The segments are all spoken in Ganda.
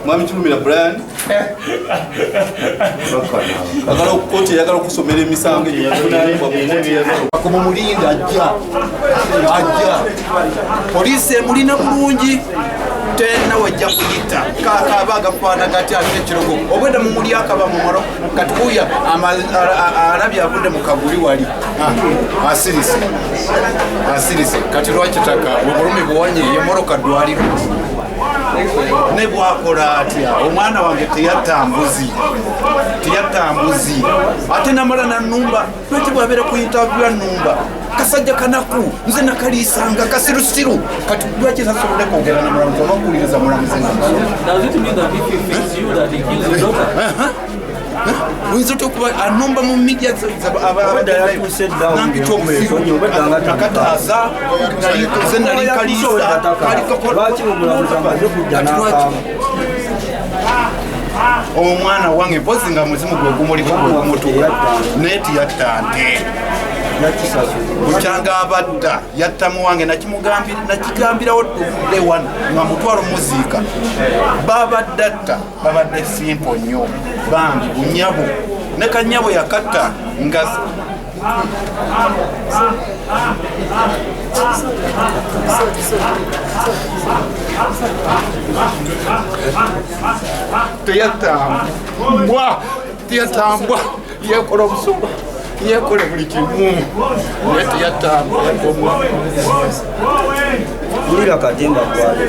Mwami Chulumira Brian agala okukoti yagala okusomera emisango akoma mulinda ajja poliisi emulina bulungi tena wajja kuyita kakaba agafaana gati ate ekirogo obwedda mumuli akaba mumalo katukuya alabye avudde mu kaguli wali asirise kati lwakitaka obulumi buwanye yemoroka ddwaliro ne bwakola atya omwana wange teyatambuzi ate namala nanumba lwaki bwabeera ku interview numba kasajja kanaku nze nakaliisanga kasirusiru kati lwaki tasobodde kwogera na mulamuzi onokuwuliriza mulamuzi oyinza otya okuba anumba mu media nampita obusiruakataasa nze nali kaliisa omwana wange mpozi nga muzimu gwe gumuliko gumutuka naye tiyatta nte bukyanga abadda yatta muwange nakigambirawo tuvudde wano nga mutwalo muziika babadde atta babadde simpo nnyo bambi bunyabo ne kanyabo yakatta nga teyatambwa yekola obusuba yekole buli kimu naye teyatambwa Gulira katemba kwale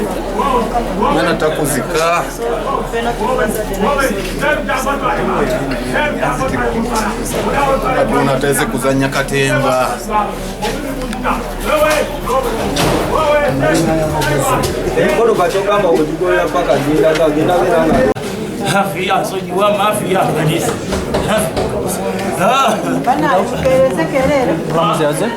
mwana takuzika aduna ateze kuzanya katemba ekolo katogamba wegigolera paka genda beranga Mafia, sojiwa mafia kanisa. Bana, ukeleze kelele. Vamos fazer?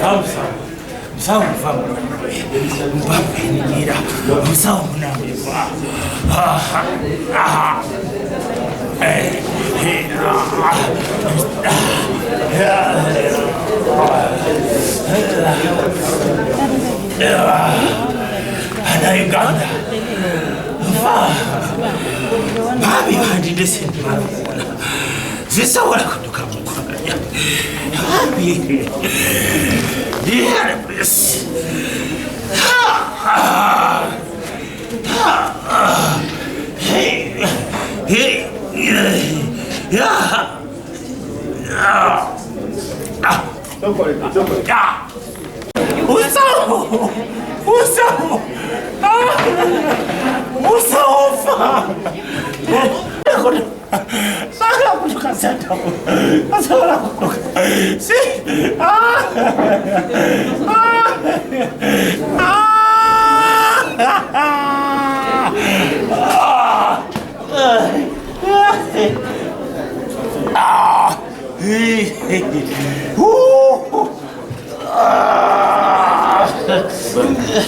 Vamos. Mbappe ngira. Musawo munambiwa. Ana Uganda. Babi hadi descend maruna. Zisa wala kutoka mkwanya. Babi. Yeah, please.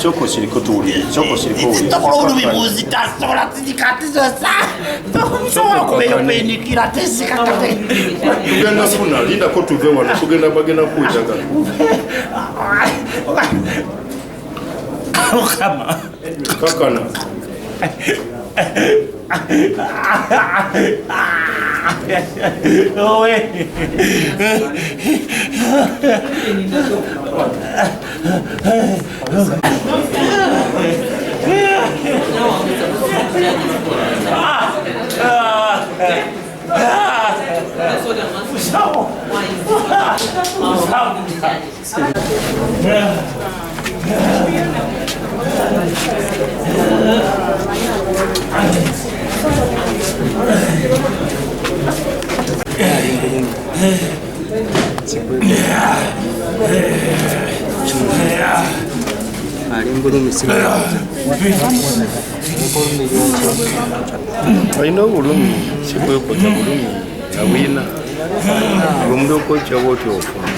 Choko shiriko tuuli, choko shiriko uli. Tokolo bibuzi tasola tizikatizo sa. Tokusobola kubeyobenikira tesikakate. Tugenda funa, linda ko tuve wano, tugenda bagenda kujaga. Kama. Kakana. Owe. alina obulumi sikwekota bulumi yabwina omulokokya bwoti ofuna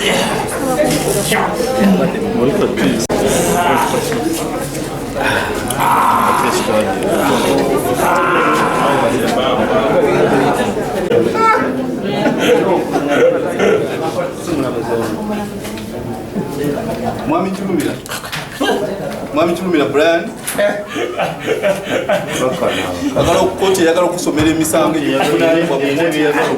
Mwami Chulumira Brian agala okukocha yagala okusomera emisango